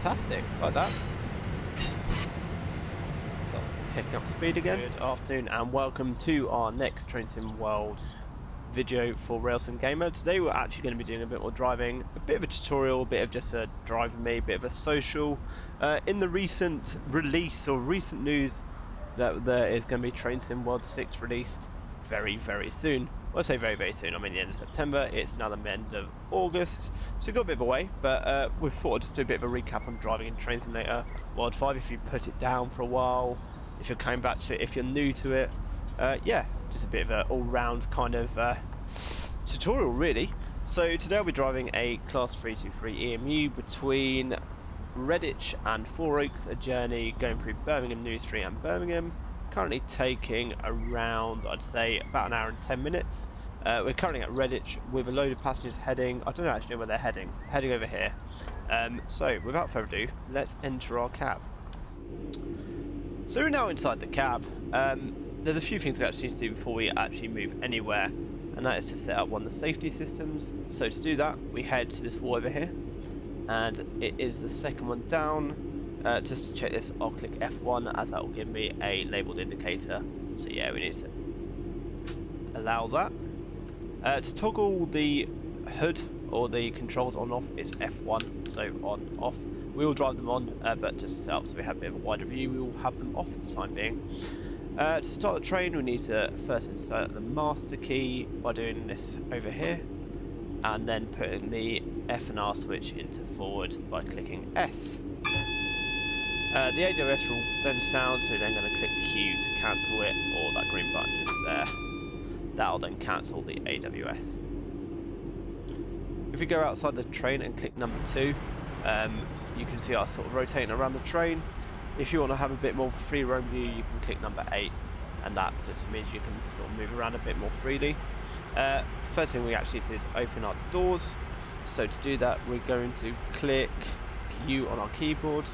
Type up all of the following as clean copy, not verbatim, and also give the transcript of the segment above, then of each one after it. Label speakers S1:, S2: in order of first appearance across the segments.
S1: Fantastic, like that. So that's picking up speed again. Good afternoon and welcome to our next Train Sim World video for Railsim Gamer. Today we're actually going to be doing a bit more driving, a bit of a tutorial, a bit of just a drive with me, a bit of a social. In the recent release or recent news that there is going to be Train Sim World 6 released very soon. Well, I say very soon, I mean the end of September. It's now the end of August, so we've got a bit of a way, but we thought I'd just do a bit of a recap on driving in Train Simulator World 5 if you put it down for a while, if you're coming back to it, if you're new to it. Yeah, just a bit of an all-round kind of tutorial really. So today I'll be driving a Class 323 EMU between Redditch and Four Oaks, a journey going through Birmingham New Street and Birmingham. Currently taking around, I'd say, about an hour and 10 minutes. We're currently at Redditch with a load of passengers heading, I don't actually know where they're heading over here. So without further ado, let's enter our cab. So we're now inside the cab. There's a few things we actually need to do before we actually move anywhere, and that is to set up one of the safety systems. So to do that, we head to this wall over here, and it is the second one down. Just to check this, I'll click F1 as that will give me a labelled indicator. So yeah, we need to allow that. To toggle the hood or the controls on off is F1, so on, off. We will drive them on, but just to set up so we have a bit of a wider view, we will have them off for the time being. To start the train, we need to first insert the master key by doing this over here, and then putting the F and R switch into forward by clicking S. The AWS will then sound, so then going to click Q to cancel it, or that green button just there. That'll then cancel the AWS. If we go outside the train and click number 2, you can see us sort of rotating around the train. If you want to have a bit more free roam view, you can click number 8, and that just means you can sort of move around a bit more freely. First thing we actually need to do is open our doors. So to do that, we're going to click U on our keyboard,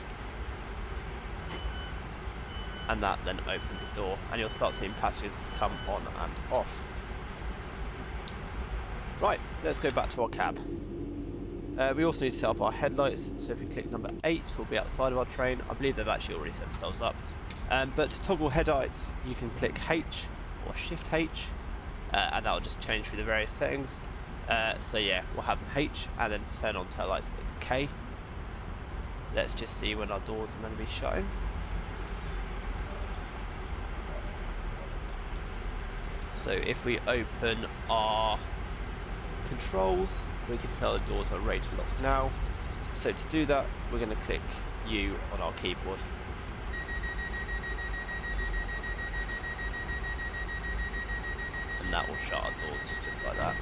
S1: and that then opens the door, and you'll start seeing passengers come on and off. Right, let's go back to our cab. We also need to set up our headlights, so if we click number 8, we'll be outside of our train. I believe they've actually already set themselves up. But to toggle headlights, you can click H or Shift H, and that will just change through the various settings. So yeah, we'll have H, and then to turn on tail lights it's K. Let's just see when our doors are going to be shutting. So if we open our controls, we can tell the doors are ready to lock now. So to do that, we're going to click U on our keyboard. And that will shut our doors just like that.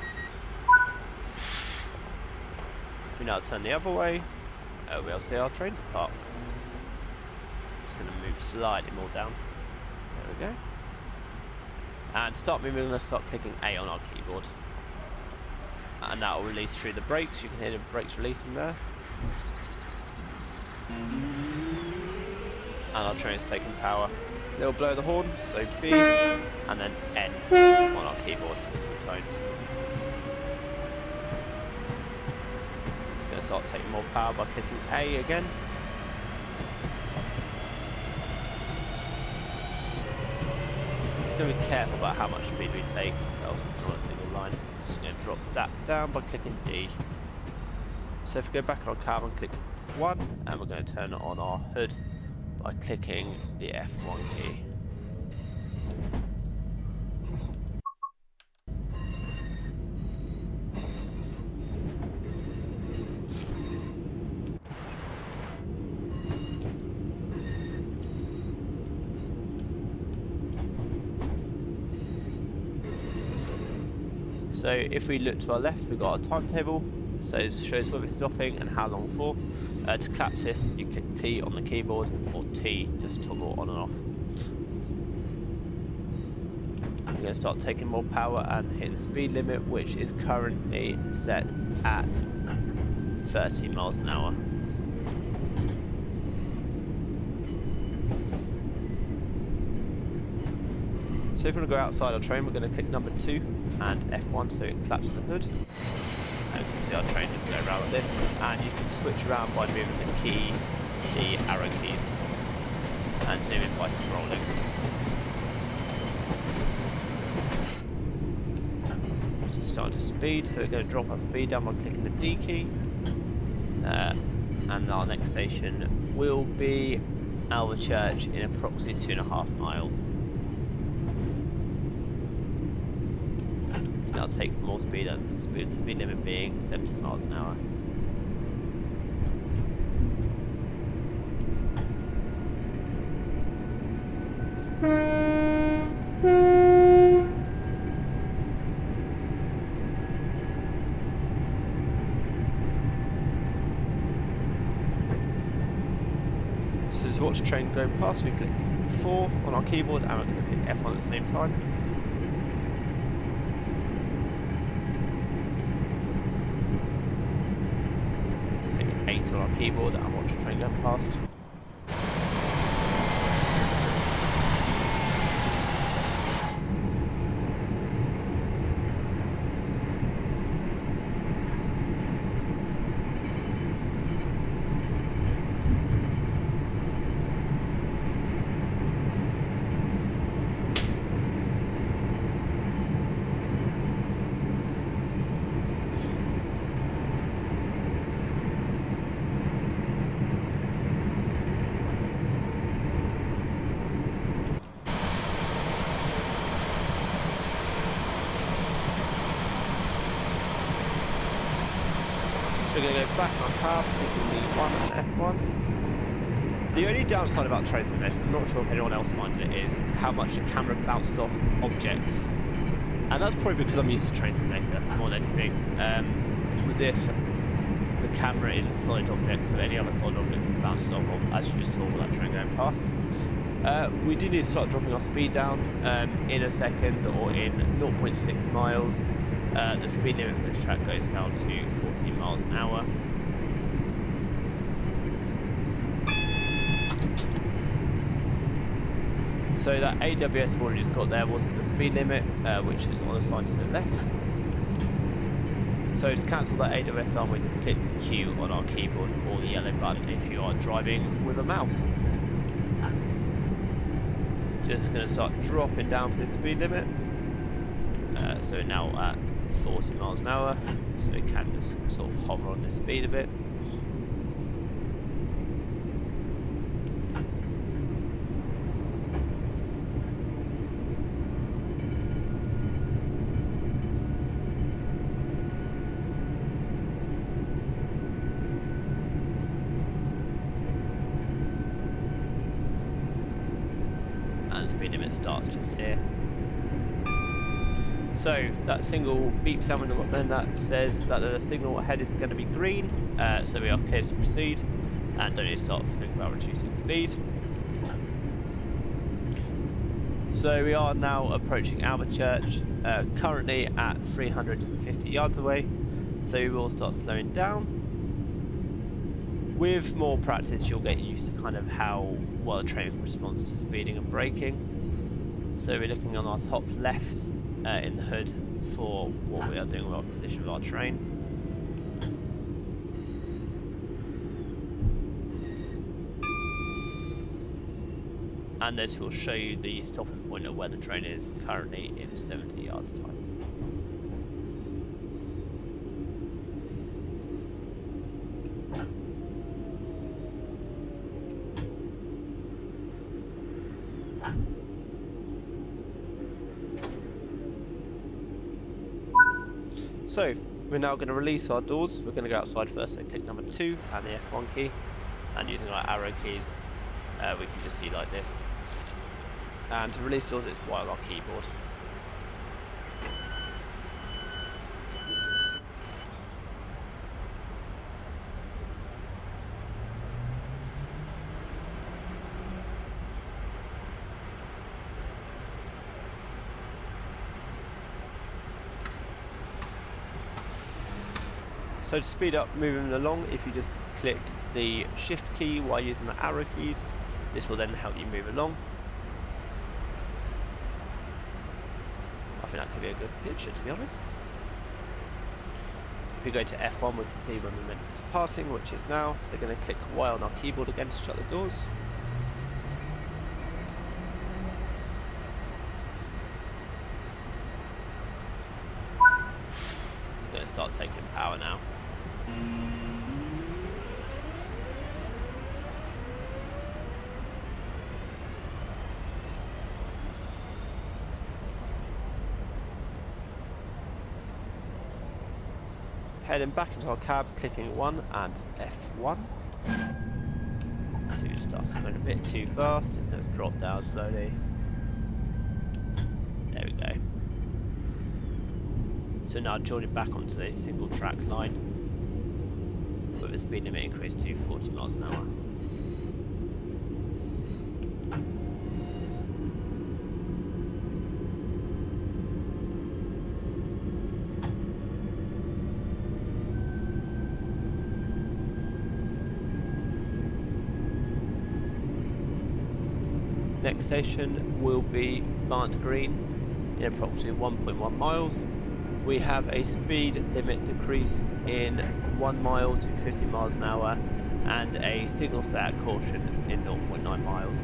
S1: We now turn the other way, we'll see our train depart. Just going to move slightly more down. There we go. And to start moving, we're going to start clicking A on our keyboard. And that will release through the brakes. You can hear the brakes releasing there. And our train is taking power. Little blow of the horn, so B, and then N on our keyboard for the 2 tones. It's going to start taking more power by clicking A again. Be careful about how much speed we take, else it's not a single line. Just going to drop that down by clicking D. So if we go back on our cab and click 1, and we're going to turn on our hood by clicking the F1 key. So if we look to our left, we've got our timetable, so it shows where we're stopping and how long for. To collapse this, you click T on the keyboard, or T just toggle on and off. We're going to start taking more power and hitting the speed limit, which is currently set at 30 miles an hour. So if we want to go outside our train, we're going to click number 2 and F1 so it collapses the hood. And you can see our train just go around like this, and you can switch around by moving the key the arrow keys and zoom in by scrolling. Just starting to speed, so we're going to drop our speed down by clicking the D key. And our next station will be Alva Church in approximately 2.5 miles. I'll take more speed, and the speed limit being 70 miles an hour. So to watch the train going past, we click 4 on our keyboard and we're going to click F1 at the same time. Click 8 on our keyboard and watch the train go past. So we're going to go back on our path, clicking the 1 and F1. The only downside about trains in this, I'm not sure if anyone else finds it, is how much the camera bounces off objects. And that's probably because I'm used to train simulator more than anything. With this, the camera is a solid object, so any other solid object can bounce off, as you just saw with that train going past. We do need to start dropping our speed down in a second, or in 0.6 miles. The speed limit for this track goes down to 14 miles an hour. So that AWS warning just got there was for the speed limit, which is on the side to the left. So to cancel that AWS alarm, we just click Q on our keyboard or the yellow button if you are driving with a mouse. Just going to start dropping down for the speed limit. So we're now at 40 miles an hour, so we can just sort of hover on the speed a bit. And the speed limit starts just here. So that single beep sound window then that says that the signal ahead is going to be green, so we are clear to proceed and don't need to start thinking about reducing speed. So we are now approaching Alva Church, currently at 350 yards away, so we will start slowing down. With more practice you'll get used to kind of how well the train responds to speeding and braking. So we're looking on our top left in the hood for what we are doing with our position of our train. And this will show you the stopping point of where the train is currently in 70 yards time. So, we're now going to release our doors. We're going to go outside first, so click number 2 and the F1 key, and using our arrow keys, we can just see like this. And to release doors, it's while our keyboard. So to speed up moving along, if you just click the shift key while using the arrow keys, this will then help you move along. I think that could be a good picture, to be honest. If we go to F1, we can see when we're meant to be passing, which is now. So we're going to click Y on our keyboard again to shut the doors. I'm going to start taking power now. Heading back into our cab, clicking 1 and F1. So it starts going a bit too fast, it's going to drop down slowly. There we go. So now joining back onto a single track line with a speed limit increase to 40 miles an hour. Next station will be Barnt Green in approximately 1.1 miles. We have a speed limit decrease in 1 mile to 50 miles an hour and a signal set at caution in 0.9 miles.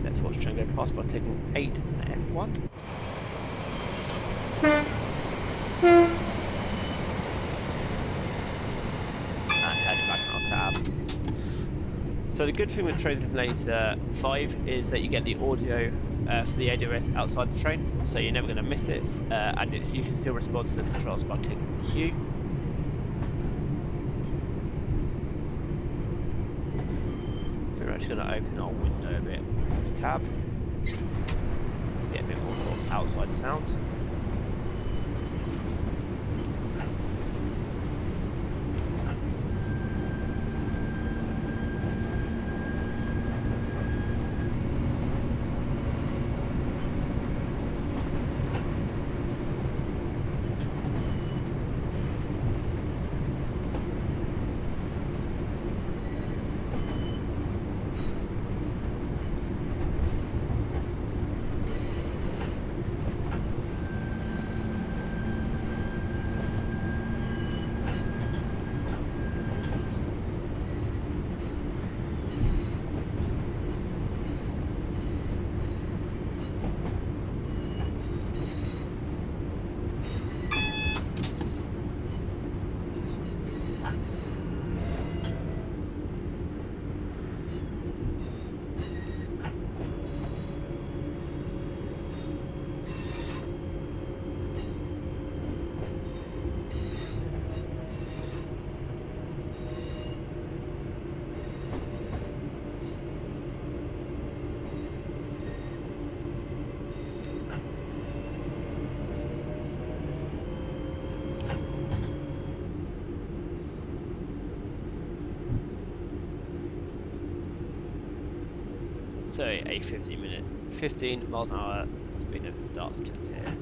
S1: Let's watch train go past by clicking 8 and F1. So the good thing with Train Simulator 5 is that you get the audio for the ADRS outside the train, so you're never going to miss it, and you can still respond to the controls by clicking Q. We're actually going to open our window a bit in the cab to get a bit more sort of outside sound. So a 15 miles an hour speed limit starts just here.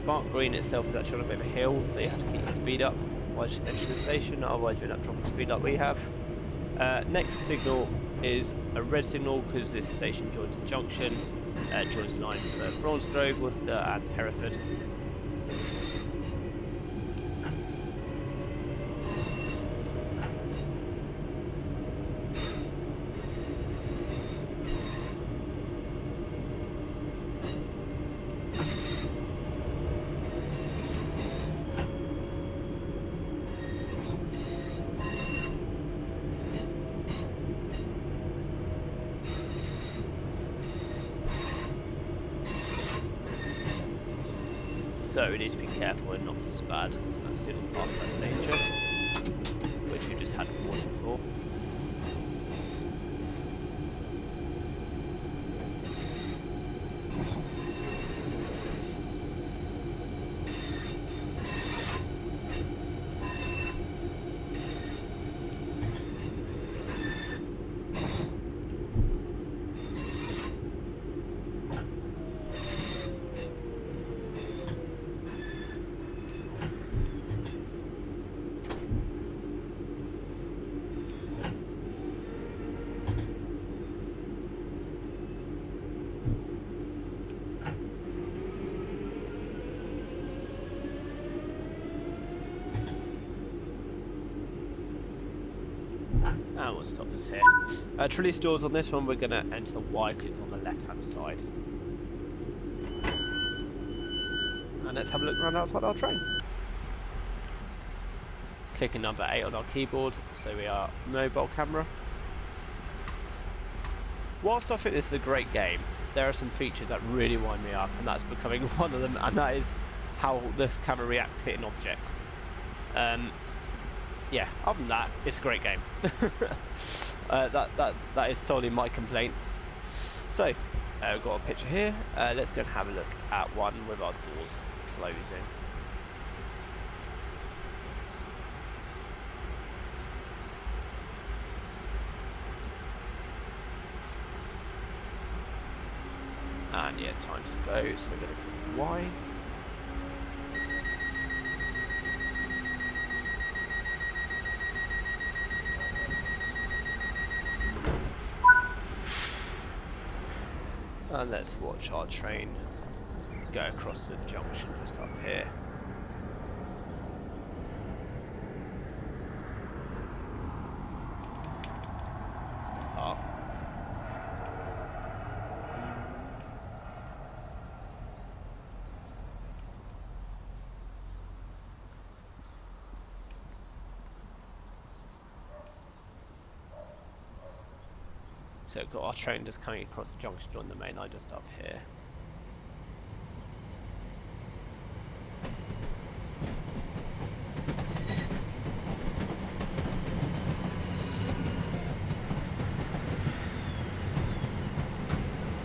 S1: Barnt Green itself is actually on a bit of a hill, so you have to keep the speed up while you enter the station, otherwise you end up dropping speed like we have. Next signal is a red signal because this station joins the junction, joins the line for Bromsgrove, Worcester and Hereford. So we need to be careful and not to spad, so that's signal past that danger, which we just had a warning for. We'll stop this here. Trellis doors on this one, we're going to enter the Y because it's on the left hand side. And let's have a look around outside our train. Clicking number 8 on our keyboard, so we are mobile camera. Whilst I think this is a great game, there are some features that really wind me up, and that's becoming one of them, and that is how this camera reacts to hitting objects. Yeah, other than that, it's a great game. That is solely my complaints. So, we've got a picture here. Let's go and have a look at one with our doors closing. And yeah, time to go, so we're going to click Y. And let's watch our train go across the junction just up here. Stop up. So we've got our train just coming across the junction on the main line just up here.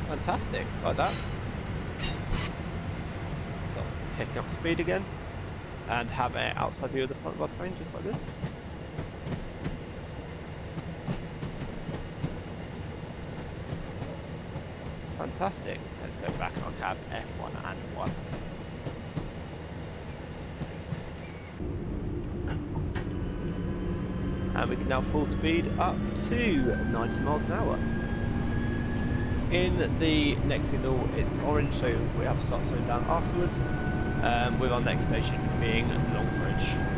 S1: Fantastic, like that. So it's picking up speed again and have an outside view of the front of our train just like this. Fantastic. Let's go back and I'll have F1 and 1. And we can now full speed up to 90 miles an hour. In the next signal it's orange, so we have to start slowing down afterwards, with our next station being Longbridge.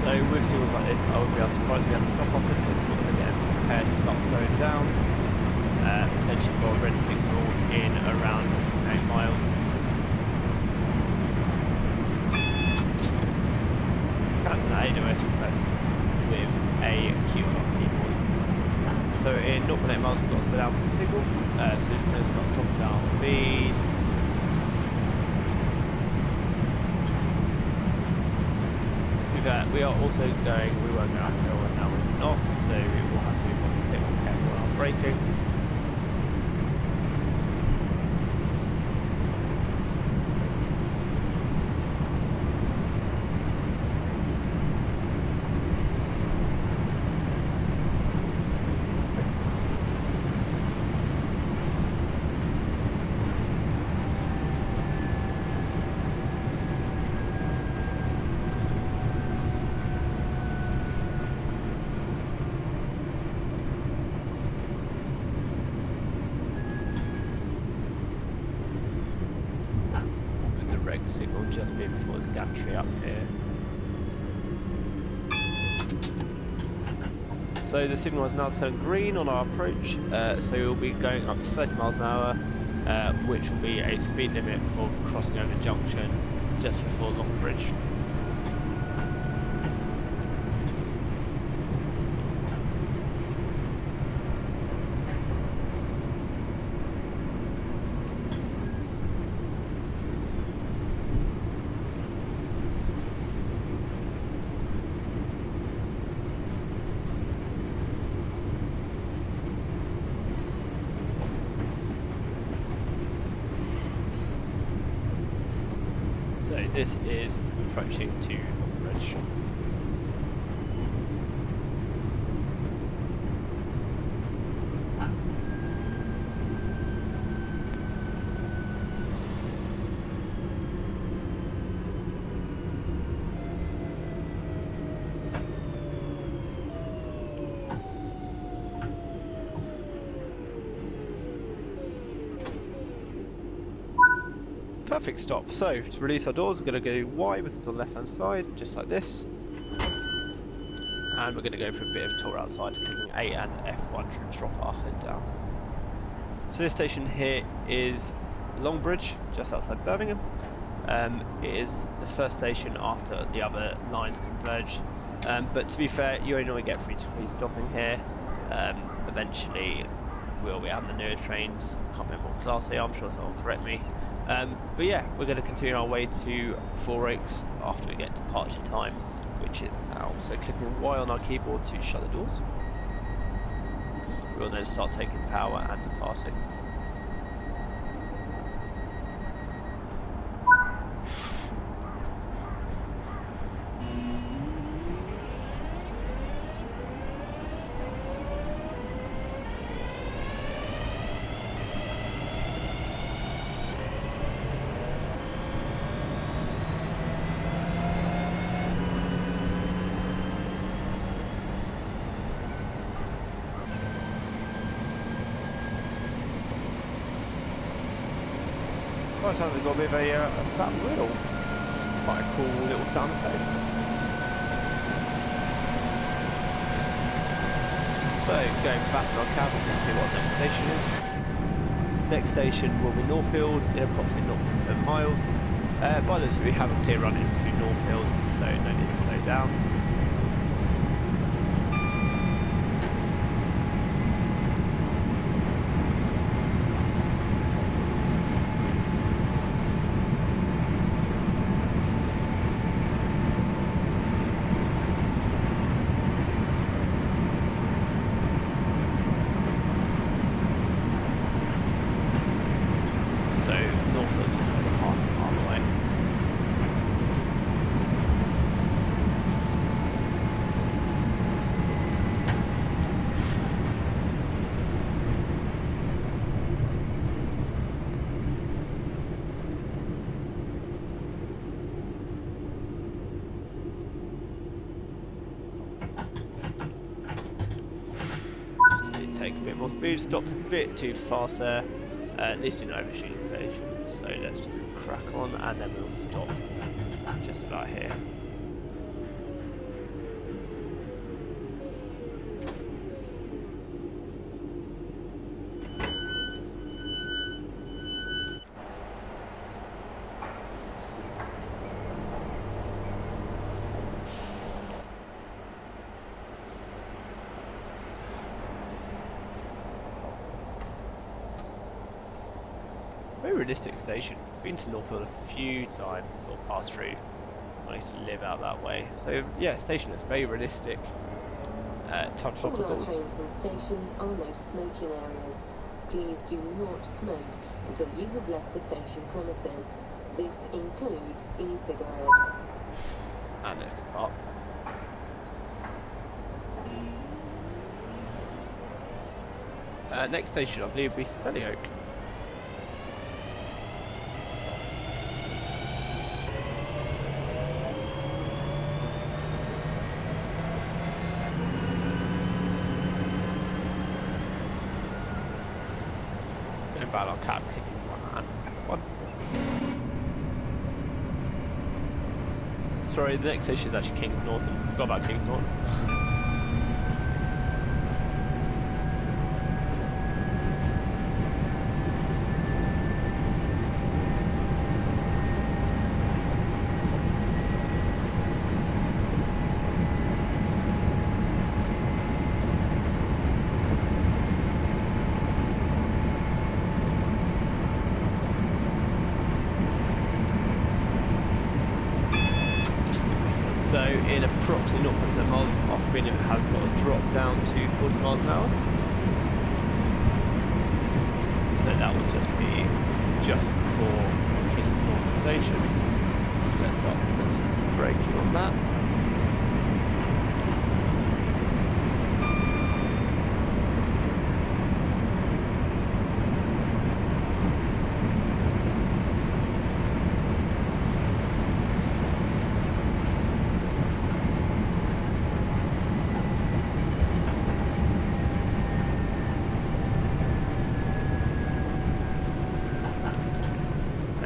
S1: So with signals like this, I would be surprised we had to stop off this one, so we're going to get prepared to start slowing down, potentially for a red signal in around 8 miles. Cancel an AWS request with a Q on our keyboard. So in 0.8 miles we've got to slow down for the signal, so it's going to start dropping down our speed. We are also going, we won't go up hill and now we're not, so we will have to be a bit more careful on our braking. Signal just being before this gantry up here. So the signal has now turned green on our approach, so we'll be going up to 30 miles an hour, which will be a speed limit for crossing over the junction just before Longbridge. this is approaching to Redditch. Perfect stop. So to release our doors, we're going to go Y because it's on the left hand side, just like this. And we're going to go for a bit of tour outside, clicking A and F1 to drop our head down. So this station here is Longbridge, just outside Birmingham. It is the first station after the other lines converge. But to be fair, you only normally get free to free stopping here. Eventually we'll be having the newer trains. Can't remember what class they are, I'm sure someone will correct me. But yeah, we're going to continue our way to Four Oaks after we get departure time, which is now. So clicking Y on our keyboard to shut the doors. We'll then start taking power and departing. Right, so we've got a bit of a flat wheel. Quite a cool little sound effect. So, going back in our cab, we can see what the next station is. Next station will be Northfield in approximately 0.7 miles. By this, we have a clear run into Northfield, so no need to slow down. So Northfield just over half a mile away. Just need to take a bit more speed, stopped a bit too fast there. At least in overshooting station, so let's just crack on and then we'll stop just about here. Very realistic station. Been to Northfield a few times, or passed through. I used to live out that way. So yeah, station is very realistic. Time to lock the doors.
S2: All our trains and stations are no smoking areas. Please do not smoke until you have left the station premises. This includes e-cigarettes.
S1: And let's depart. Next station I believe will be Selly Oak. About our cab, clicking one and F1. Sorry, the next station is actually Kings Norton. Forgot about Kings Norton. So in approximately 0.7 miles past Birmingham has got a drop down to 40 miles an hour. So that will just be just before Kings Norton Station. Just So let's start putting braking on that.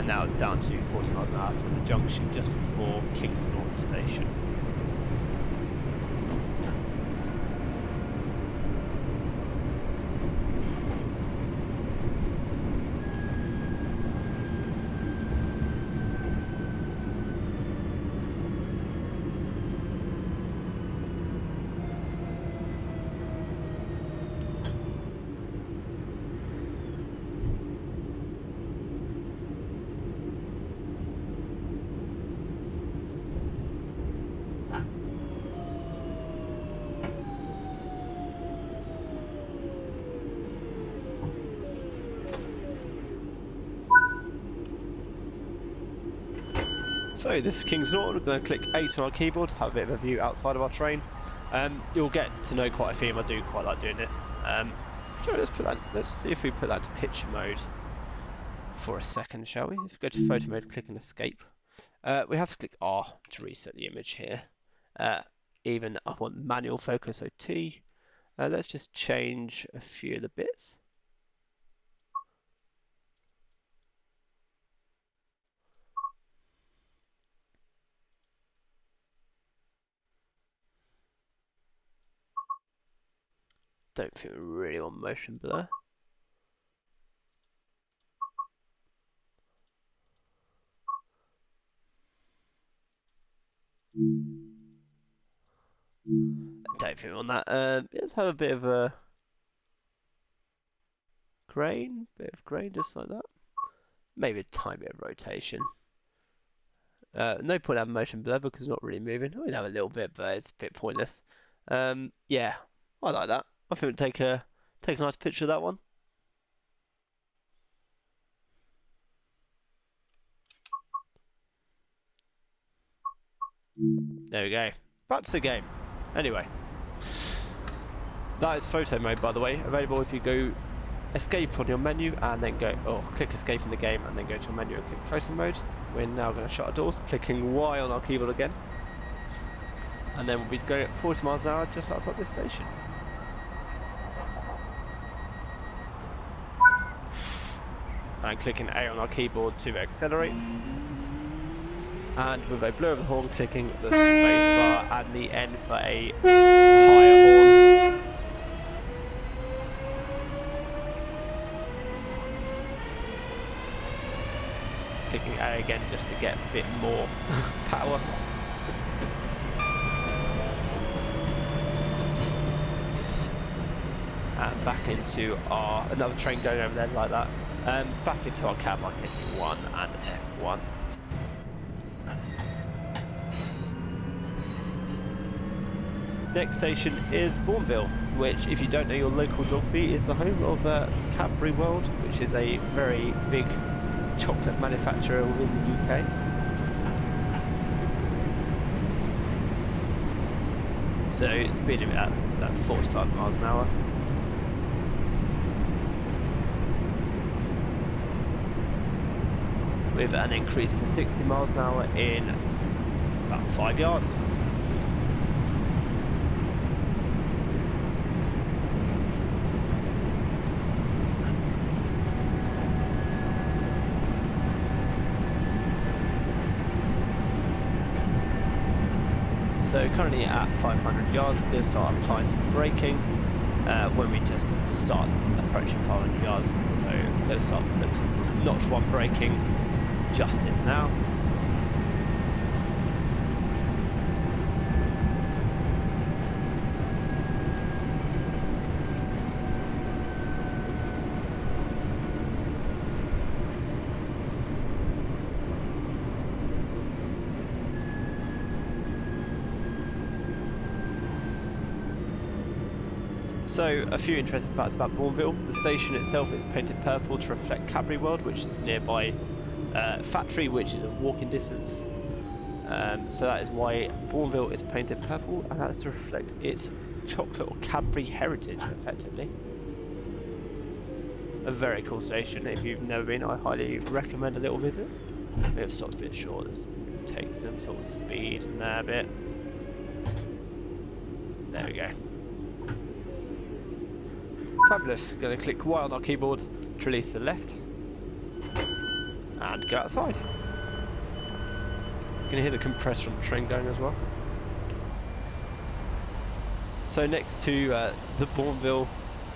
S1: Now down to 40 miles an hour from the junction just before Kings Norton Station. So this is Kings Norton. We're going to click 8 on our keyboard, have a bit of a view outside of our train. You'll get to know quite a few of them. I do quite like doing this. Let's see if we put that to picture mode for a second, shall we? If we go to photo mode, click and escape. We have to click R to reset the image here. Even I want manual focus, so T. Let's just change a few of the bits. Don't think we really want motion blur. Don't think we want that. Let's have a bit of a grain, just like that. Maybe a tiny bit of rotation. No point having motion blur because it's not really moving. We'll have a little bit, but it's a bit pointless. Yeah, I like that. I think we'll take a nice picture of that one. There we go. Back to the game. Anyway, that is photo mode, by the way. Available if you go escape on your menu and then go, or click escape in the game and then go to your menu and click photo mode. We're now going to shut our doors, clicking Y on our keyboard again. And then we'll be going at 40 miles an hour just outside this station. And clicking A on our keyboard to accelerate. And with a blow of the horn, clicking the spacebar and the N for a higher horn. Clicking A again just to get a bit more power. And back into another train going over there like that. Back into our cab by clicking 1 and F1. Next station is Bourneville, which, if you don't know your local geography, is the home of Cadbury World, which is a very big chocolate manufacturer within the UK. So speed limit at 45 miles an hour. With an increase to 60 miles an hour in about 5 yards. So currently at 500 yards, we're going to start applying some braking when we just start approaching 500 yards. So let's start with notch 1 braking just in now. So, a few interesting facts about Bourneville. The station itself is painted purple to reflect Cadbury World, which is nearby factory, which is a walking distance. So that is why Bourneville is painted purple, and that is to reflect its chocolate or Cadbury heritage, effectively. A very cool station. If you've never been, I highly recommend a little visit. We have stopped a bit short. Let's take some sort of speed in there a bit. There we go. Fabulous. Going to click Y on our keyboard to release to the left and go outside. You can hear the compressor on the train going as well. So next to the Bourneville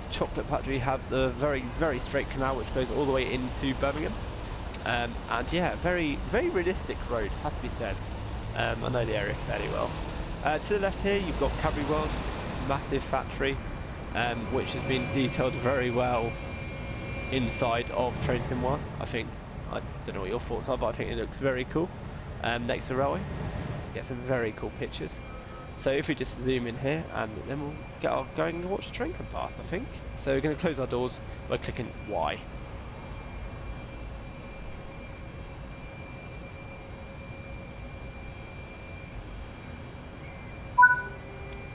S1: chocolate factory, you have the very straight canal which goes all the way into Birmingham. And yeah, very realistic roads, has to be said. I know the area fairly well. To the left here, you've got Cadbury World, massive factory, which has been detailed very well inside of Train Sim World. I don't know what your thoughts are, but I think it looks very cool. Next to the railway, get some very cool pictures. So if we just zoom in here, and then we'll get our going and watch the train come past, I think. So we're going to close our doors by clicking Y.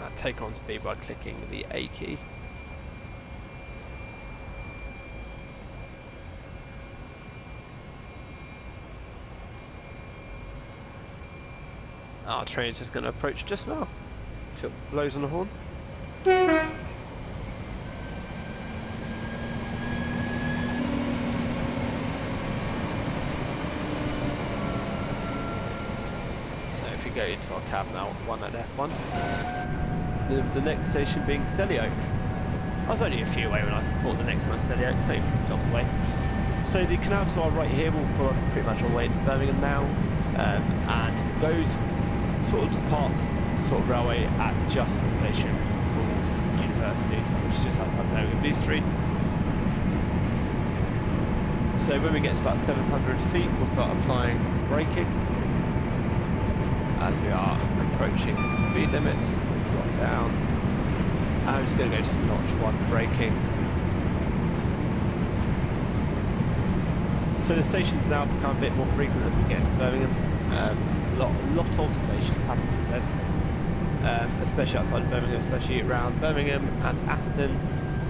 S1: And take on speed by clicking the A key. Our train's just going to approach just now. If it blows on the horn. So if we go into our cab now, 1 at F1. The next station being Sellyoak. I was only a few away when I thought the next one was Sellyoak, so 3 stops away. So the canal to our right here will follow us pretty much all the way into Birmingham now, and goes sort of departs sort of railway at just the station called University, which is just outside Birmingham New Street. So when we get to about 700 feet, we'll start applying some braking as we are approaching the speed limit. So it's going to drop down. And I'm just going to go to notch 1 braking. So the stations now become a bit more frequent as we get into Birmingham. Lot of stations, have to be said, especially outside of Birmingham, especially around Birmingham and Aston,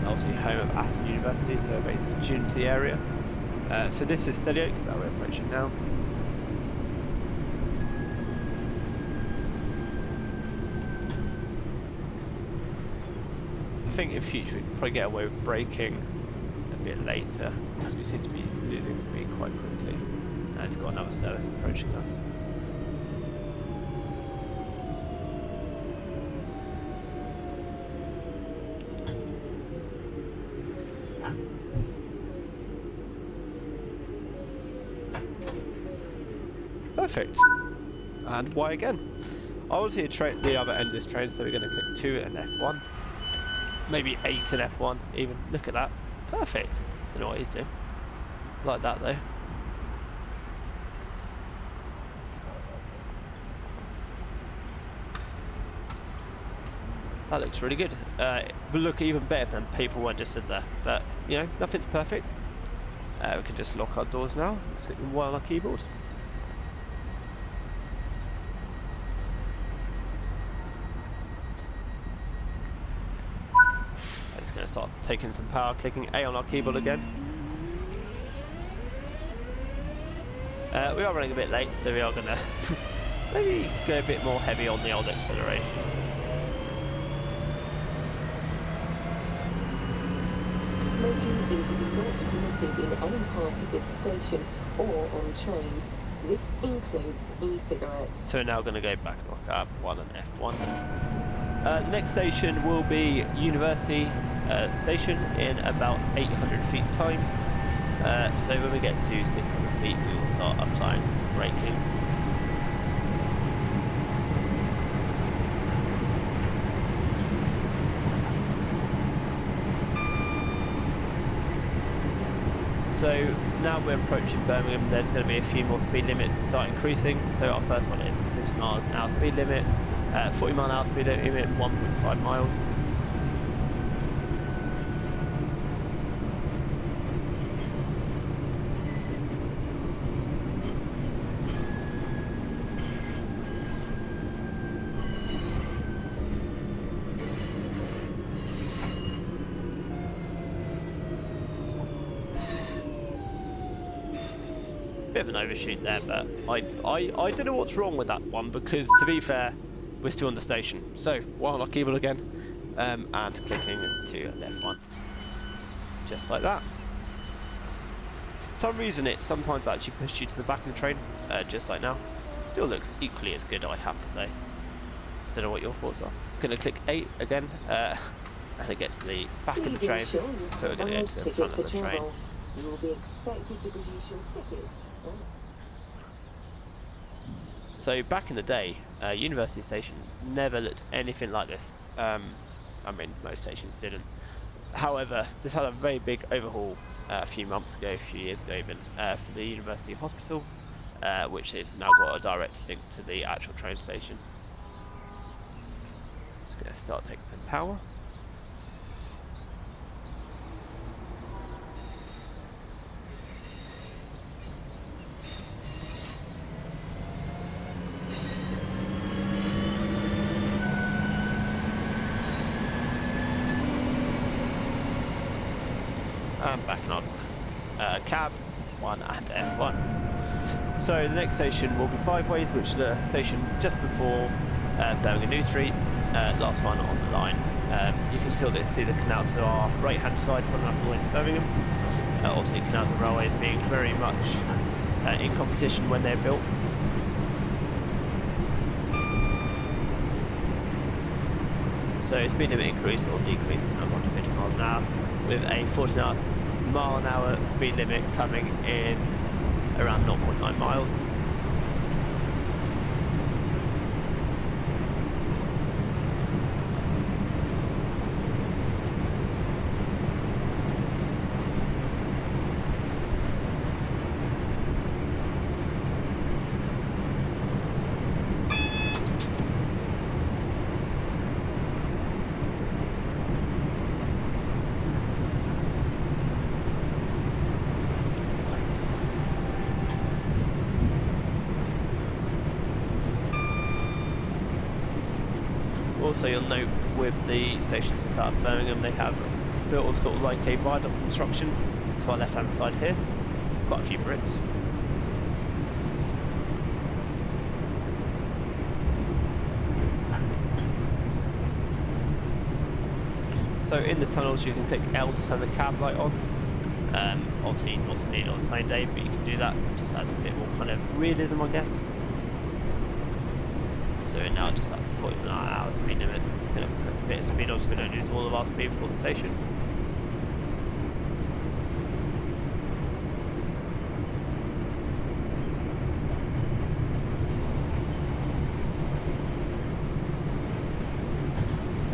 S1: obviously home of Aston University, so very tuned to the area. So this is Sellyoak that we're approaching now. I think in future we can probably get away with braking a bit later, because we seem to be losing speed quite quickly. And it's got another service approaching us. Perfect. And Y again. I want to see the other end of this train, so we're going to click 2 and F1. Maybe 8 and F1 even. Look at that. Perfect. Don't know what he's doing. Like that though. That looks really good. Will look even better than people one just said there. But, you know, nothing's perfect. We can just lock our doors now. Click Y on our keyboard. Going to start taking some power, clicking A on our keyboard again. We are running a bit late, so we are going to maybe go a bit more heavy on the old acceleration.
S2: Smoking is not permitted in any part of this station or on trains. This includes e-cigarettes.
S1: So we're now going to go back and lock up 1 and F1. The next station will be University Station in about 800 feet time. So when we get to 600 feet, we will start applying some braking. So now we're approaching Birmingham, there's going to be a few more speed limits start increasing. So our first one is a 50 mile an hour speed limit, 40 mile an hour speed limit, 1.5 miles. of an overshoot there, but I don't know what's wrong with that one, because to be fair, we're still on the station. So while I keyboard again, and clicking to left one, just like that. For some reason it sometimes actually pushes you to the back of the train, just like now. Still looks equally as good, I have to say. Don't know what your thoughts are. Gonna click 8 again, and it gets to the back of the train. So we're gonna go to the front of the train.
S2: You will be expected to produce your tickets.
S1: So back in the day, University Station never looked anything like this. I mean, most stations didn't. However, this had a very big overhaul a few years ago even, for the University Hospital, which has now got a direct link to the actual train station. Just going to start taking some power. And back on cab 1 and F1. So the next station will be Five Ways, which is the station just before Birmingham New Street, last one on the line. You can still see the canal to our right hand side from us all the way to Birmingham. Obviously canals and railways being very much in competition when they're built. So speed limit increase or decrease is now gone to 50 miles an hour, with a 40-mile-an-hour speed limit coming in around 0.9 miles. Also, you'll note with the stations inside of Birmingham, they have built sort of like a viaduct construction to our left hand side here. Quite a few bricks. So in the tunnels you can click L to turn the cab light on. Obviously not needed on the same day, but you can do that. It just adds a bit more kind of realism, I guess. So we're now just at 40-mile-an-hour speed limit. Going to put a bit of speed on so we don't lose all of our speed before the station.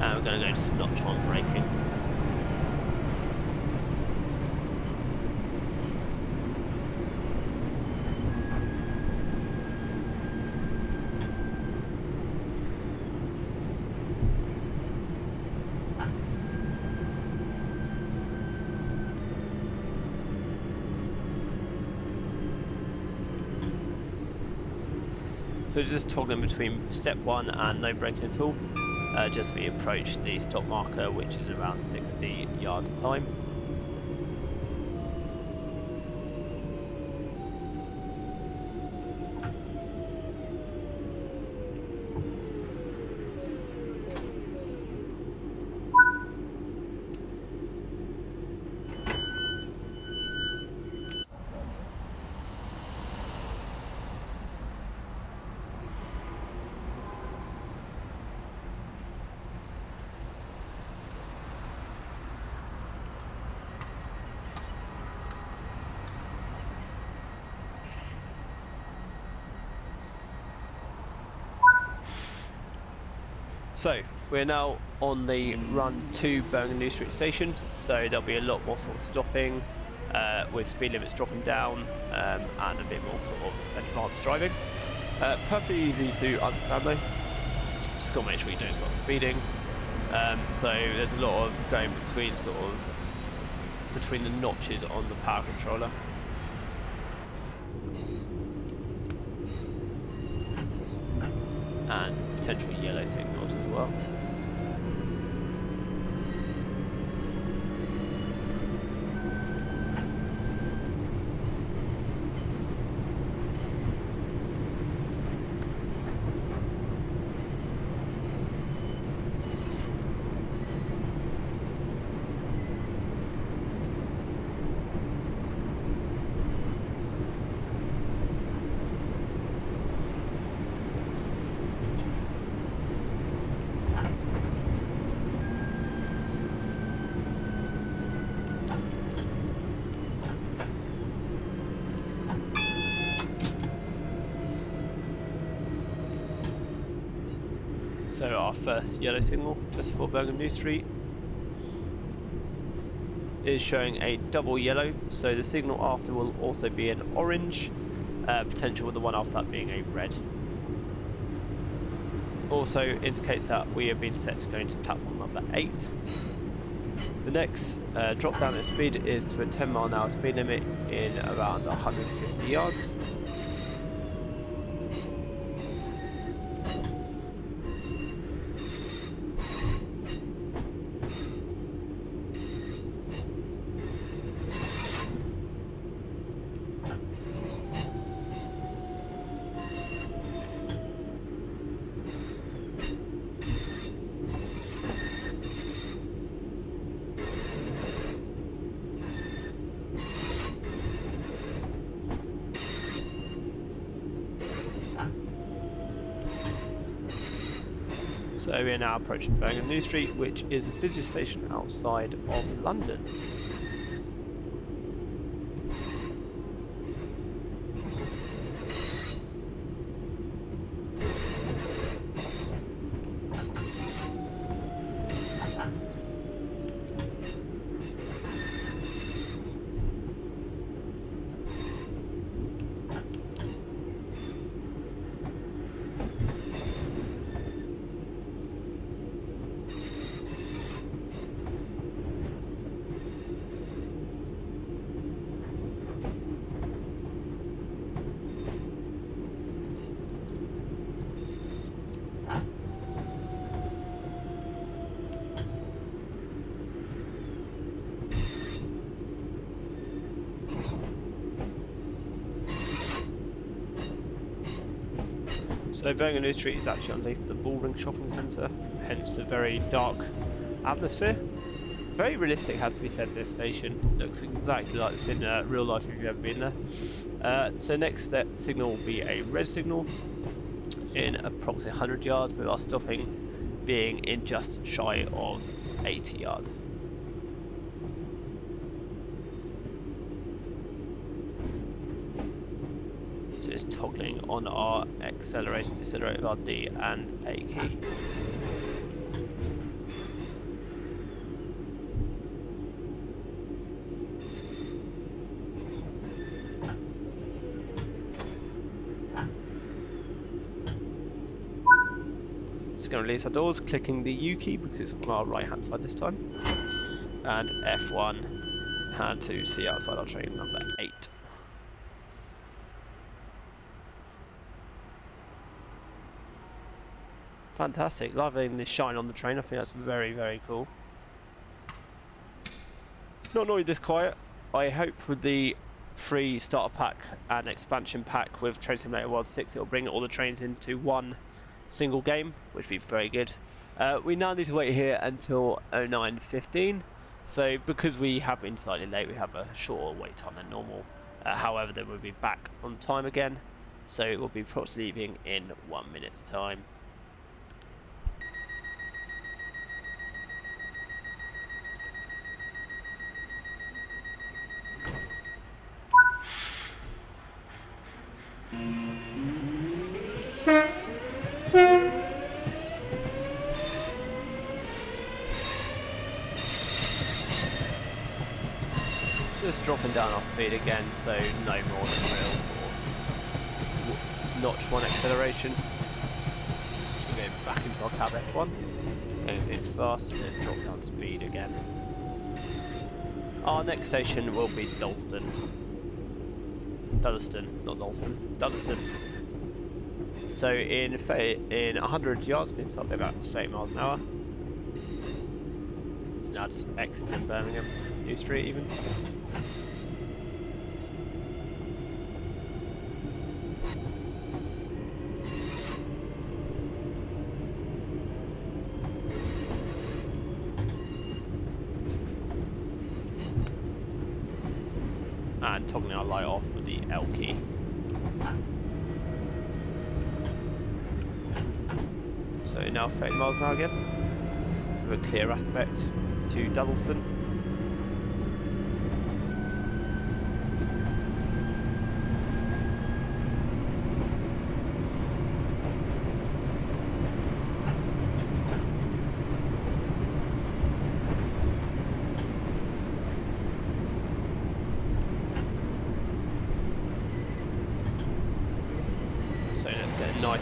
S1: And we're going to go to notch 1 braking. So just toggling between step 1 and no braking at all, just we approach the stop marker, which is around 60 yards time. So we're now on the run to Birmingham New Street station, so there'll be a lot more sort of stopping, with speed limits dropping down, and a bit more sort of advanced driving. Perfectly easy to understand though, just got to make sure you don't start speeding. So there's a lot of going between the notches on the power controller. And potential yellow signals as well. So our first yellow signal just for Birmingham New Street is showing a double yellow, so the signal after will also be an orange, potential with the one after that being a red. Also indicates that we have been set to go into platform number 8. The next drop down in speed is to a 10-mile-an-hour speed limit in around 150 yards. So we are now approaching Birmingham New Street, which is the busiest station outside of London. So Birmingham New Street is actually underneath the Bullring Shopping Centre, hence the very dark atmosphere. Very realistic, has to be said, this station. Looks exactly like this in real life if you've ever been there. So next step signal will be a red signal in approximately 100 yards, with our stopping being in just shy of 80 yards. So it's toggling on our accelerator, decelerator, our D and A key. Just going to release our doors, clicking the U key because it's on our right hand side this time, and F1 hand to see outside our train number 8. Fantastic, loving the shine on the train. I think that's very, very cool. Not normally this quiet. I hope with the free starter pack and expansion pack with Train Simulator World 6, it'll bring all the trains into one single game, which would be very good. We now need to wait here until 09:15. So because we have been slightly late, we have a shorter wait time than normal. However, then we'll be back on time again. So it will be approximately leaving in 1 minute's time. Just dropping down our speed again, so no more than real sort of notch 1 acceleration. So we're going back into our cab F1, going a bit fast, and then drop down speed again. Our next station will be Dudleston, not Dalston, Dudleston. So in 100 yards, means I'll be about 30 miles an hour. So now it's exiting Birmingham New Street even. And toggling our light off with the L key. So now 30 miles an hour again, with a clear aspect to Dudleston.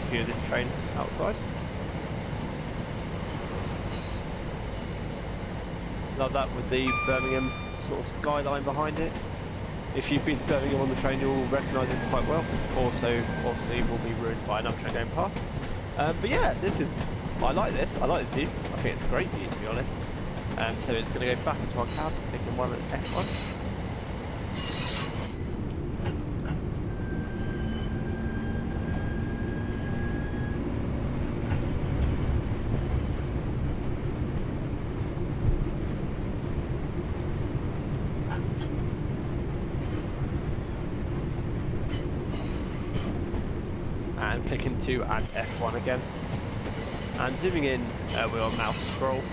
S1: view of this train outside. Love that with the Birmingham sort of skyline behind it. If you've been to Birmingham on the train, you'll recognise this quite well. Also, obviously, will be ruined by another train going past. But yeah, I like this. I like this view. I think it's a great view, to be honest. So it's going to go back into our cab, clicking one at F1. And clicking 2 and F1 again. And zooming in with our mouse scroll.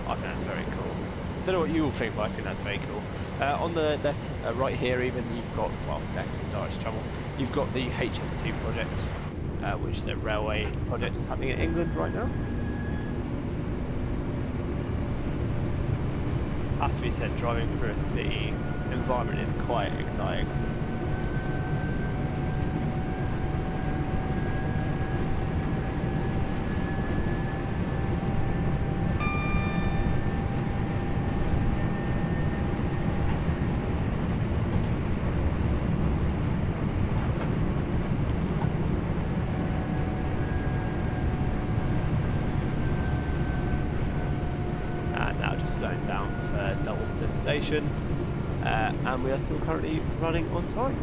S1: I think that's very cool. Don't know what you all think, but I think that's very cool. On the left, right here even, you've got, well, left in direct travel, you've got the HS2 project, which is a railway project that's happening in England right now. As to be said, driving through a city environment is quite exciting. Slowing down for Dalston Station, and we are still currently running on time.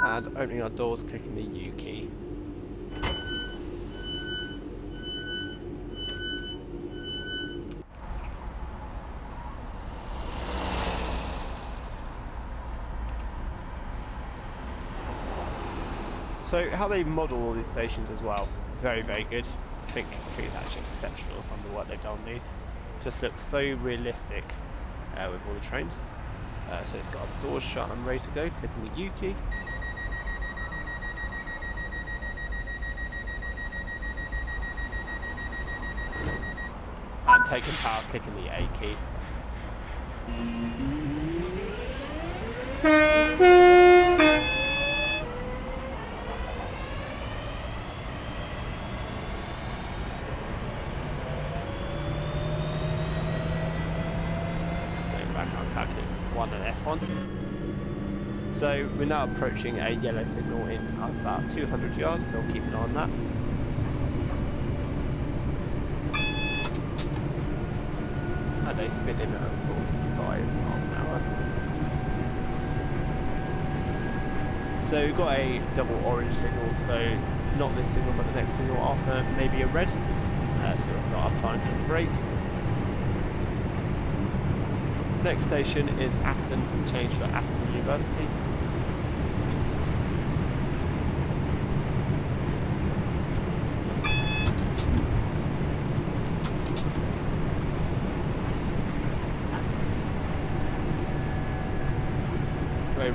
S1: And opening our doors, clicking the U key. So how they model all these stations as well, very, very good. I think it's actually exceptional, some of the work they've done on these. Just looks so realistic with all the trains. So it's got our doors shut and ready to go, clicking the U key. And taking power, clicking the A key. Going back on clicking 1 and F1. So we're now approaching a yellow signal in about 200 yards, so we'll keep an eye on that. And a spin limit of 45 miles an hour. So we've got a double orange signal, so not this signal but the next signal after maybe a red. So we'll start applying some brake. Next station is Aston, change for Aston University.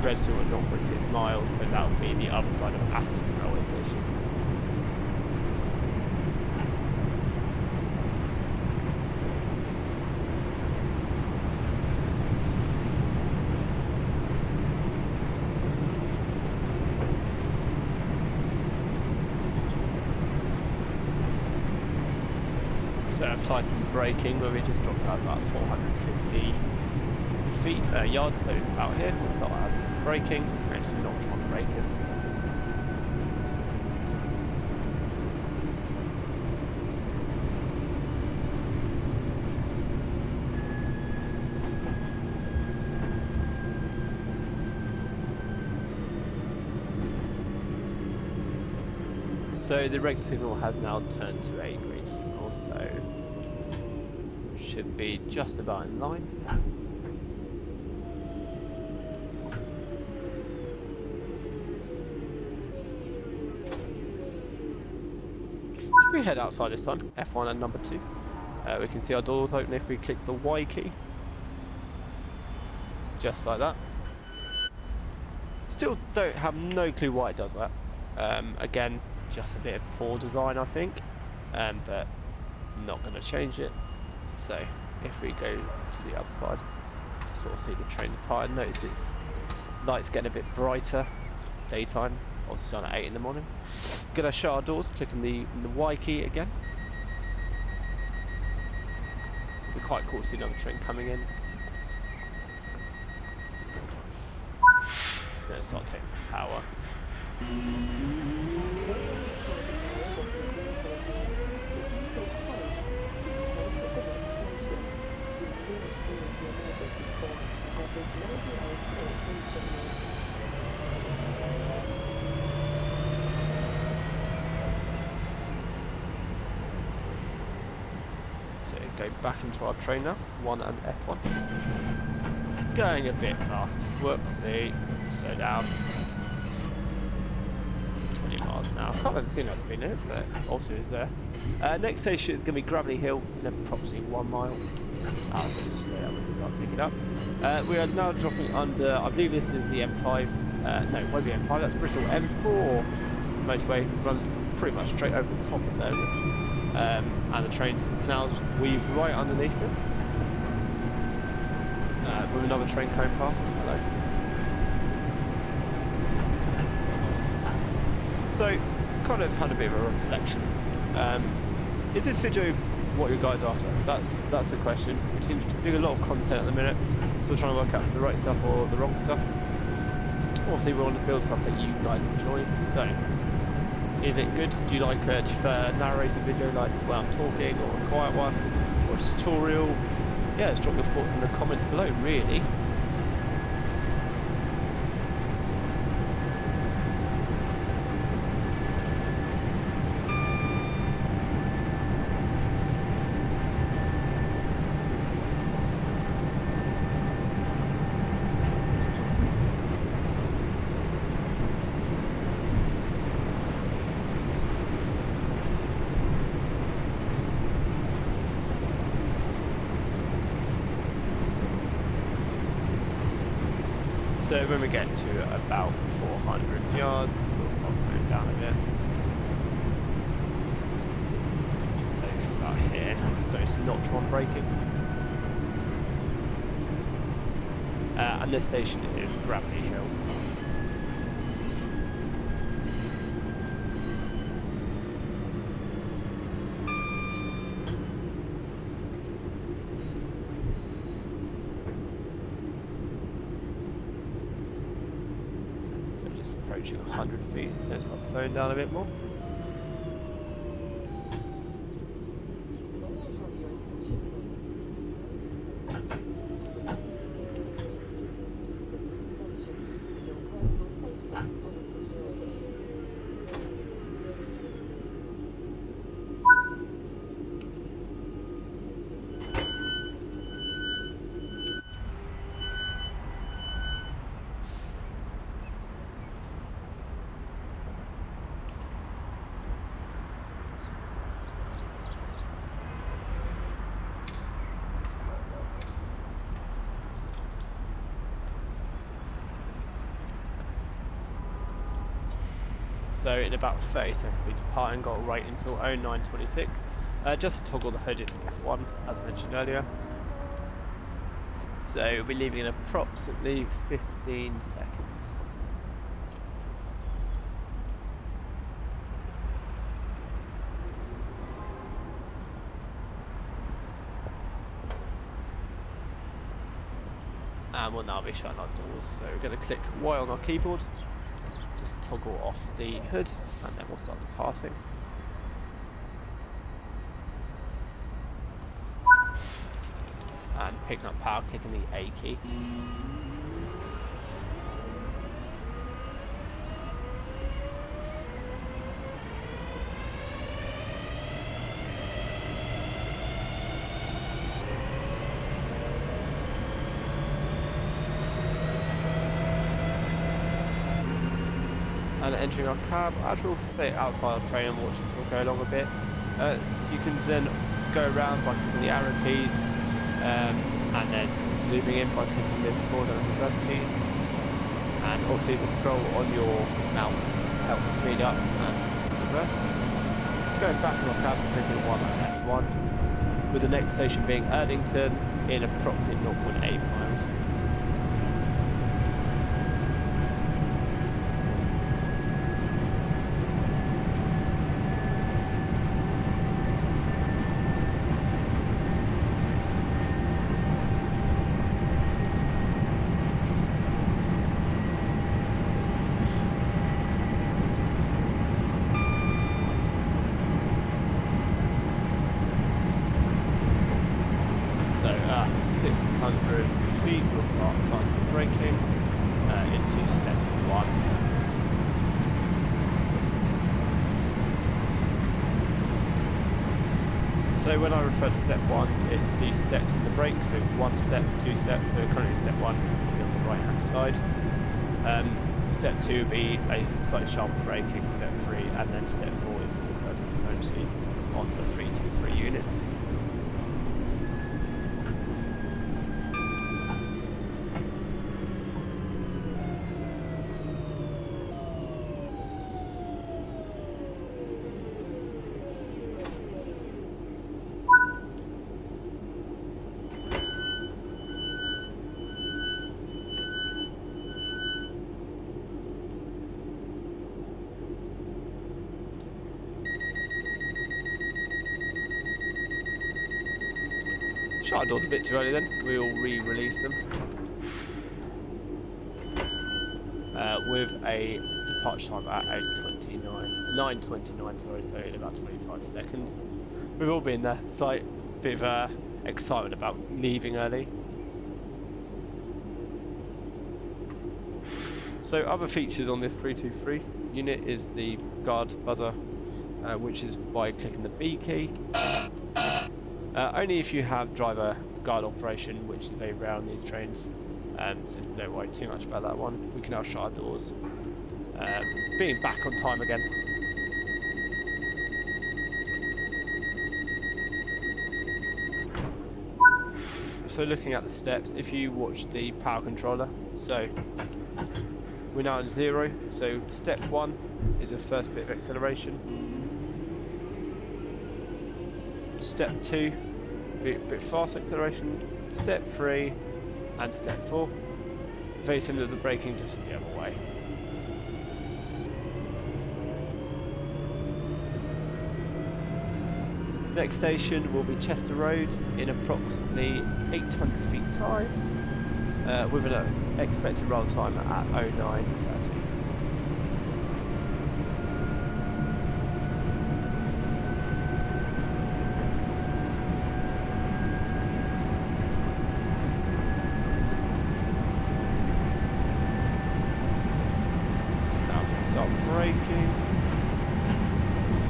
S1: Red signal at 0.6 miles, so that would be the other side of Aston railway station. So apply some braking, where we just dropped out about 450 yards, so out here we'll start out some braking, going to notch one braking. So the red signal has now turned to a green signal, so should be just about in line. We head outside this time, F1 and number 2. We can see our doors open if we click the Y key. Just like that. Still don't have no clue why it does that. Again, just a bit of poor design, I think. But not going to change it. So if we go to the other side, sort of see the train departing. Notice its lights getting a bit brighter. Daytime, obviously on at 8 in the morning. Gonna shut our doors, clicking the Y key again. It'll be quite cool to see another train coming in. It's gonna start taking some power. So go back into our train now, 1 and F1. Going a bit fast. Whoopsie, slow down. 20 miles an hour. I can't even see that's been it, but obviously it's there. Next station is going to be Gravelly Hill in approximately 1 mile. So let's just say that we can start picking up. We are now dropping under, I believe this is the M5. No, it won't be M5, that's Bristol. M4 motorway runs pretty much straight over the top of there. And the trains canals weave right underneath it. With another train coming past. Hello. So, kind of had a bit of a reflection. Is this video what you guys are after? That's the question. We seem to be doing a lot of content at the minute, still trying to work out if it's the right stuff or the wrong stuff. Obviously, we want to build stuff that you guys enjoy. So, is it good? Do you like do you prefer a narrated video like when I'm talking, or a quiet one, or a tutorial? Yeah, just drop your thoughts in the comments below, really. So when we get to about 400 yards, we'll start slowing down a bit. So from about here, go to notch 1 braking. And this station is Gravelly Hill. So just approaching 100 feet, it's going to start slowing down a bit more. So in about 30 seconds we depart and got right until 0926. Just to toggle the hood is F1 as mentioned earlier. So we'll be leaving in approximately 15 seconds. And we'll now be shutting our doors. So we're going to click Y on our keyboard. Just toggle off the hood and then we'll start departing. And picking up power, clicking the A key. And entering our cab, actually we'll stay outside our train and watch it all go along a bit. You can then go around by clicking the arrow keys, and then zooming in by clicking the forward and reverse keys. And obviously the scroll on your mouse helps speed up and reverse. Going back on the cab, clicking 1 and F1, with the next station being Erdington in approximately 0.8 miles. So at 600 feet, we'll start applying some braking into step 1. So when I refer to step 1, it's the steps in the brake, so 1 step, 2 steps, so currently step 1 is on the right hand side. Step 2 will be a slightly sharper braking, step 3, and then step 4 is full service and emergency on the 323 units. Shut our doors a bit too early then, we'll re-release them. With a departure time at 9:29, sorry, so in about 25 seconds. We've all been there, slight bit of excitement about leaving early. So other features on the 323 unit is the guard buzzer, which is by clicking the B key. Only if you have driver guard operation, which is very rare on these trains, so don't worry too much about that one. We can now shut our doors. Being back on time again. So looking at the steps, if you watch the power controller, so we're now on 0, so step 1 is the first bit of acceleration. Step 2, bit fast acceleration. Step 3 and step 4. Very similar to the braking, just the other way. Next station will be Chester Road in approximately 800 feet time, with an expected roll time at 09:30. Start braking.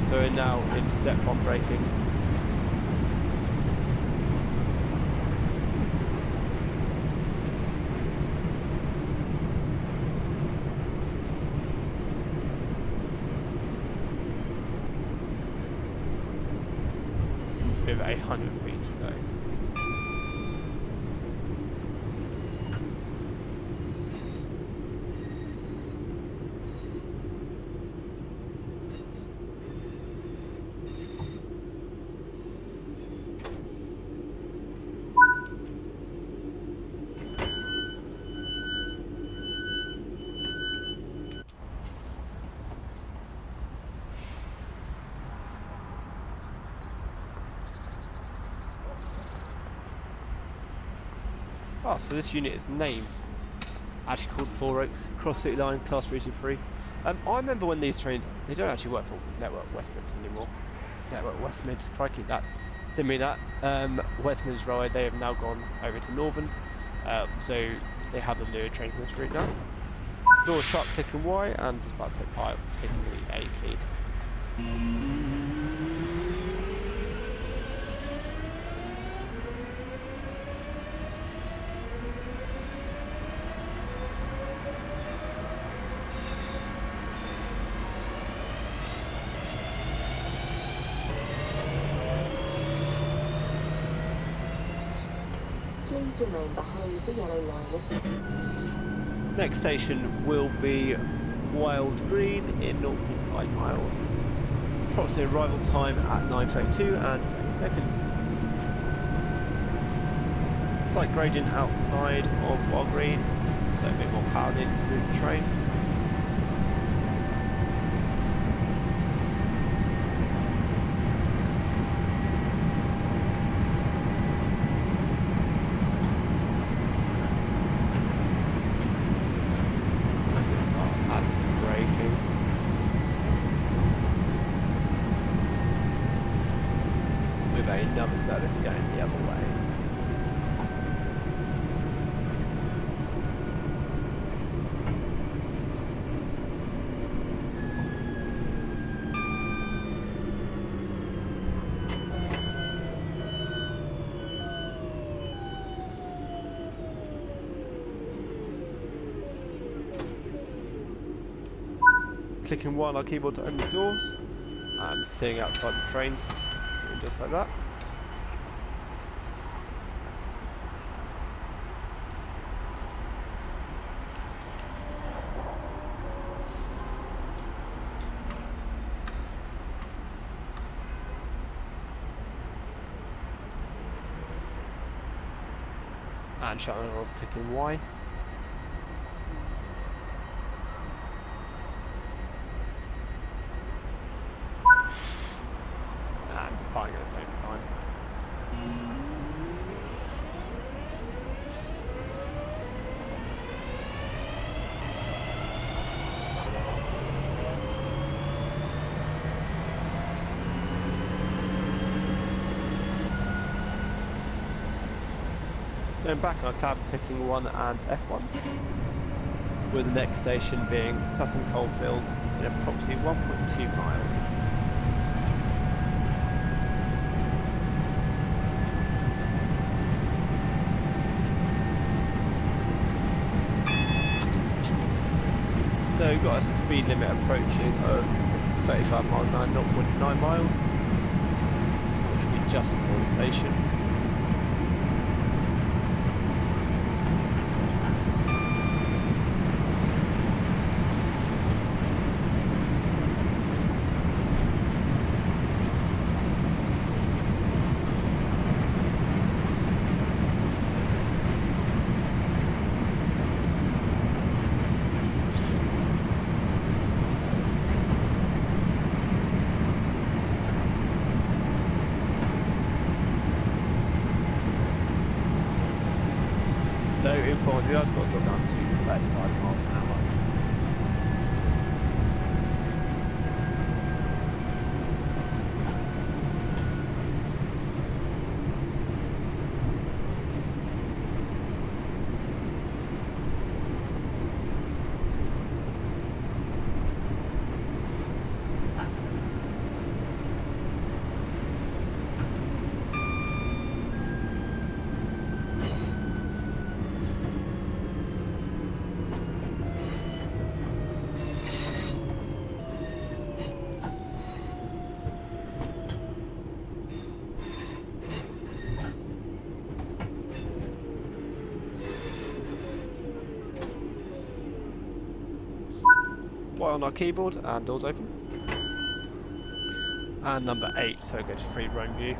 S1: So we're now in step 1 braking. With 100 feet to go. Oh, so this unit is named, actually called Four Oaks, Cross-City Line, Class 323. I remember when these trains, they don't actually work for Network West Mids anymore. Network West Mids, crikey, didn't mean that. West Mids Railway, they have now gone over to Northern, so they have the newer trains on this route now. Door shut, clicking Y, and just about to take part, clicking the A key.
S2: Please remain behind the yellow line at
S1: Next station will be Wild Green in 0.5 miles. Approximate arrival time at 9:32 and 30 seconds. Slight gradient outside of Wild Green, so a bit more power needed to move the train. Another service going the other way. Clicking Y on our keyboard to open the doors and seeing outside the trains, just like that. And shutting the doors, clicking Y. And departing at the same time. Then back on our tab, clicking 1 and F1, with the next station being Sutton Coalfield in approximately 1.2 miles. So we've got a speed limit approaching of 35 miles an hour, 0.9 miles, which will be just before the station. So in front of you, I've got to drop down to 35 miles an hour. Y on our keyboard and doors open. And number 8, so go to free roam view.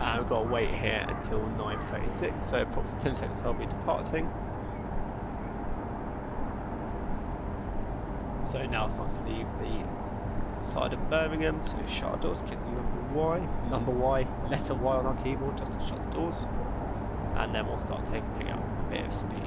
S1: And we've got to wait here until 9:36, so approximately 10 seconds I'll be departing. So now it's time to leave the side of Birmingham, so shut our doors, click number Y, letter Y on our keyboard just to shut the doors, and then we'll start picking up a bit of speed.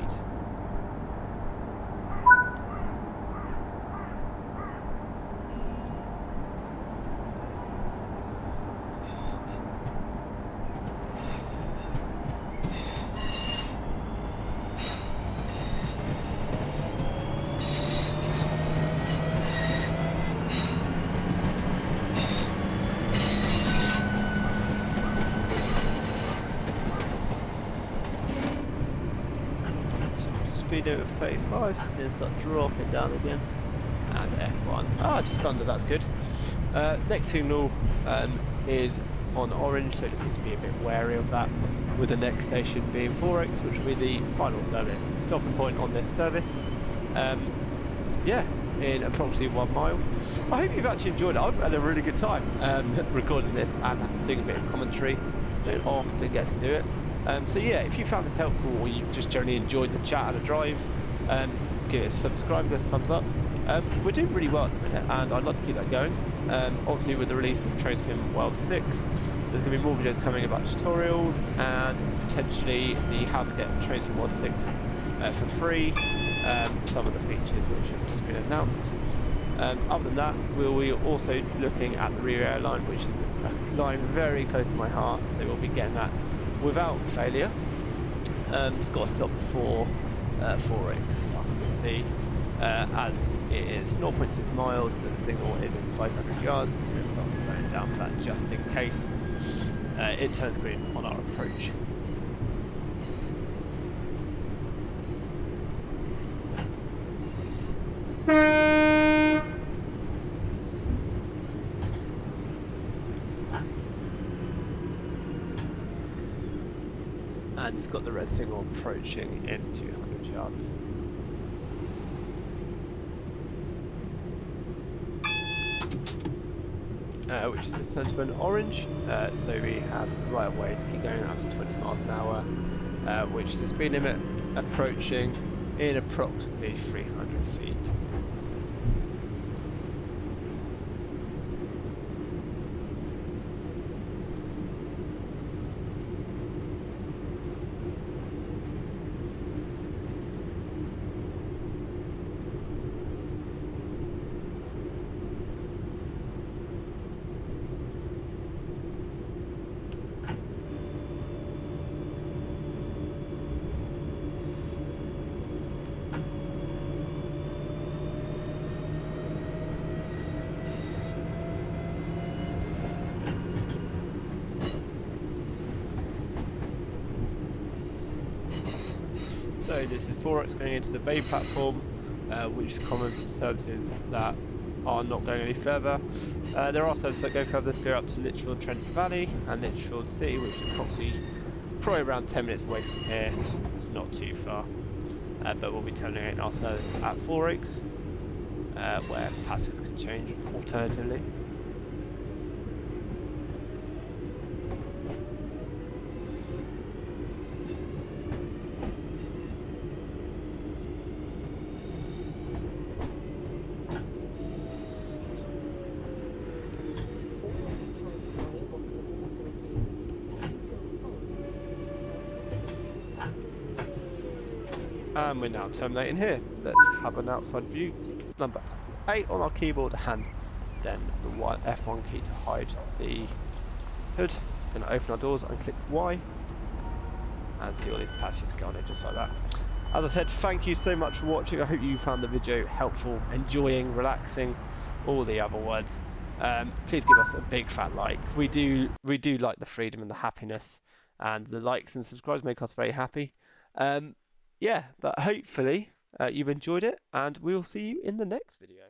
S1: speed limit of 35, so it's going to start dropping down again. And F1. Just under, that's good. Next signal is on orange, so just need to be a bit wary of that, with the next station being 4X, which will be the final stopping point on this service. Yeah, in approximately 1 mile. I hope you've actually enjoyed it. I've had a really good time recording this and doing a bit of commentary. Don't often get to do it. So yeah, if you found this helpful or you just generally enjoyed the chat and the drive, give it a subscribe, give us a thumbs up. We're doing really well at the minute, and I'd like to keep that going. Obviously, with the release of Train Sim World 6, there's going to be more videos coming about tutorials and potentially the how to get Train Sim World 6 for free, some of the features which have just been announced. Other than that, we'll be also looking at the rear air line, which is a line very close to my heart, so we'll be getting that without failure. It's got to stop before 4X, I can see. As it is 0.6 miles, but the signal is in 500 yards, so it's going to start slowing down for that just in case it turns green on our approach. And it's got the red signal approaching in 200 yards. Which is just turned to an orange, so we have the right of way to keep going up to 20 miles an hour, which is the speed limit approaching in approximately 300 feet. So this is 4X going into the bay platform, which is common for services that are not going any further. There are services that go further, that go up to Lichfield Trent Valley and Lichfield City, which is probably around 10 minutes away from here. It's not too far, but we'll be terminating our service at 4X, where passengers can change alternatively. And we're now terminating here. Let's have an outside view. Number 8 on our keyboard, and then the F1 key to hide the hood. Going to open our doors and click Y, and see all these passengers going in just like that. As I said, thank you so much for watching. I hope you found the video helpful, enjoying, relaxing, all the other words. Please give us a big fat like. We do like the freedom and the happiness, and the likes and subscribes make us very happy. Yeah, but hopefully you've enjoyed it, and we'll see you in the next video.